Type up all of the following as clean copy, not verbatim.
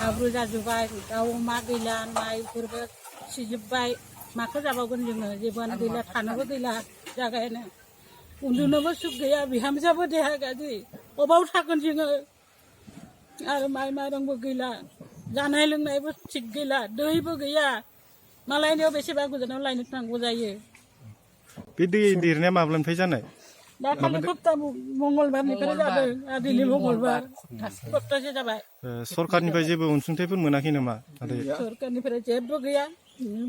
हाब्रु जाजोब्बाय दाउ अमा गैला माइफोरबो सिजोब्बाय माखौ जाबावगोन जोङो जेबोआनो गैला थानोबो गैला जागायानो उन्दुनोबो सुख गैया बिहामजोआबो देहा गाज्रि अबाव थागोन जोङो आरो माइ माइरंबो गैला जानाय लोंनायबो थिग गैला दैबो गैया मालायनियाव बेसेबा गोजानाव लायनो थांगौ जायो बे दै देरनाया माब्लानिफ्राय जानाय दाखालि सप्ता मंगलबारनिफ्राय जादों दिनै मंगलबार सप्तासे जाबाय सरकारनिफ्राय जेबो अनसुंथाइफोर मोनाखै नामा सरकारनिफ्राय जेबो गैया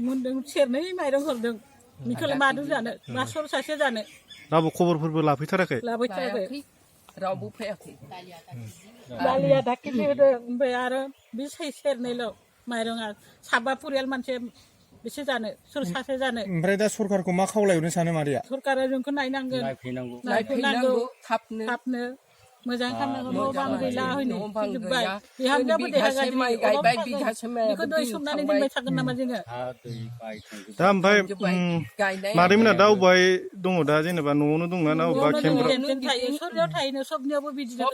मोनदों सेरनै माइरं हरदों बेखौलाय मादों जानो मा सर सासे जानो रावबो खबरफोरबो लाफैथाराखै रावबो फैयाखै दालि आधा केजि होदों ओमफ्राय आरो बे सेरनैल' माइरङा साबा परियाल मानसि बेसे जानो सोर सासे जानो ओमफ्राय दा सरकारखौ मा खावलायहरनो सानो मादैया सरकारा जोंखौ नायनांगोन नायफैनांगौ थाबनो मोजां खालामनांगौ न' बां गैला हयनो जोब्बाय बिहामजोआबो देहा गाज्रि बेखौ दै सोमनानै दोनबाय थागोन नामा जोङो दा ओमफ्राय मादैमोना दा अबेहाय दङ दा जेनेबा न'आवनो दंना ना अबेबा केम्पफोराव थायो सोरनियाव थायो सबनियावबो बिदिनो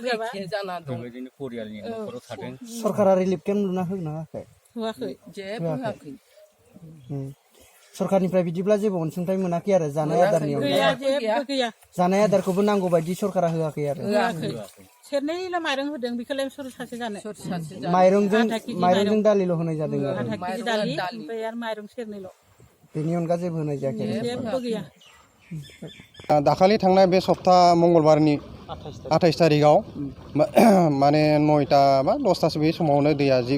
सरकारा रिलिफ केम्प लुना होगोन ना होआखै जेबो होआखै सरकारनिफ्राय बिदिब्ला जेबो अनसुंथाइ मोनाखै आरो जानाय आदारनि गैया जेबो गैया जानाय आदारखौबो नांगौ बायदि सरकारा होआखै आरो सेरनैल' माइरं होदों बेखौलाय सोर सासे जानो माइरंजों दालिल' होनाय जादों आरो आधा केजि दालि ओमफ्राय आरो माइरं सेरनैल' बेनि अनगा जेबो होनाय जायाखै जेबो गैया दाखालि थांनाय बे सप्ता मंगलबारनि 28 तारिखआव माने 9टा बा 10टासो बे समावनो दैया जि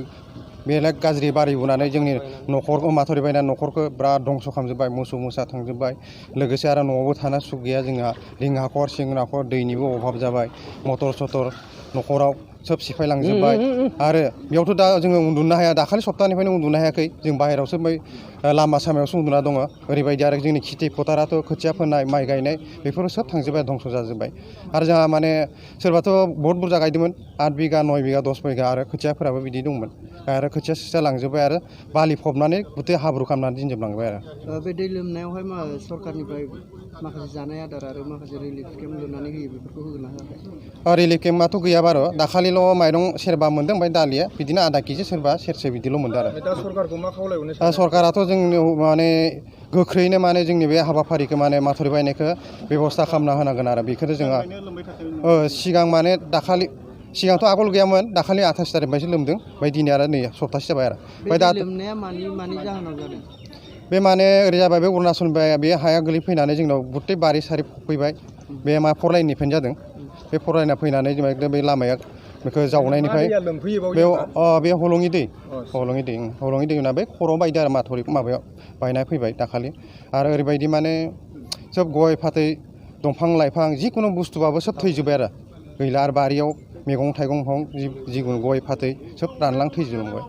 बेलेग गाज्रि बारिबोनानै जोंनि न'खरखौ माथावरि बायनानै न'खरखौ बिराद धंस' खालामजोब्बाय मोसौ मोसा थांजोब्बाय लोगोसे आरो न'आवबो थानो सुख गैया जोंहा रिं हाखर सिं हाखर दैनिबो अभाब जाबाय मटर सटर न'खराव सोब सिफायलांजोब्बाय आरो बेयावथ' दा जोङो उन्दुनो हाया दाखालि सप्तानिफ्रायनो उन्दुनो हायाखै जों बाहेरायावसो बै लामा सामायावसो उन्दुना दङ ओरैबायदि आरो जोंनि खेथि फोथाराथ' खोथिया फोनाय माइ गायनाय बेफोरो सोब थांजोब्बाय धंस' जाजोब्बाय आरो जोंहा माने सोरबाथ' बहुत बुरजा गायदोंमोन 8 बिगा 9 बिगा 10 बिगा आरो खोथियाफोराबो बिदि दंमोन आरो खोथिया सिथिया लांजोब्बाय आरो बालि फबनानै गुथे हाब्रु खालामनानै दोनजोबलांबाय आरो बे दै लोमनायावहाय मा सरकारनिफ्राय माखासे जानाय आदार आरो माखासे रिलिफ केम्प लुनानै होयो बेफोरखौ होगोन ना होआखै रिलिफ केम्पआथ' गैया बार' दाखालिल' माइरं सेरबा मोन्दों ओमफ्राय दालिया बिदिनो आधा केजि सोरबा सेरसे बिदिल' मोन्दों आरो दा सरकारखौ मा खावलायहरनो सरकाराथ' जोंनियाव माने गोख्रैनो माने जोंनि बे हाबाफारिखौ माने माथावरि बायनायखौ बेबस्था खालामना होनांगोन आरो बेखौनो जोंहा सिगां माने दाखालि सिगांथ' आगोल गैयामोन दाखालि 28 तारिखनिफ्रायसो लोमदों ओमफ्राय दिनै आरो नै सप्तासे जाबाय आरो ओमफ्राय दा लोमनाया मानि जाहोनाव जादों बे माने ओरै जाबाय बे अरुणाचलनिफ्राय बे हाया गोलैफैनानै जोंनाव गुथे बारि सारि फैबाय बे मा फरलाइननिफ्रायनो जादों बे फरलाइना फैनानै जों एकदम बे लामाया बेखौ जावनायनिफ्राय बे हलङि दै होना बे खर' बायदि आरो माथावरि माबायाव बायना फैबाय दाखालि आरो ओरैबायदि माने सोब गय फाथै दंफां लाइफां जिखुनु बुस्थुबाबो सोब थैजोब्बाय आरो गैला आरो बारियाव मैगं थाइगं जिखुनु गय फाथै सोब रानलां थैजोबलांबाय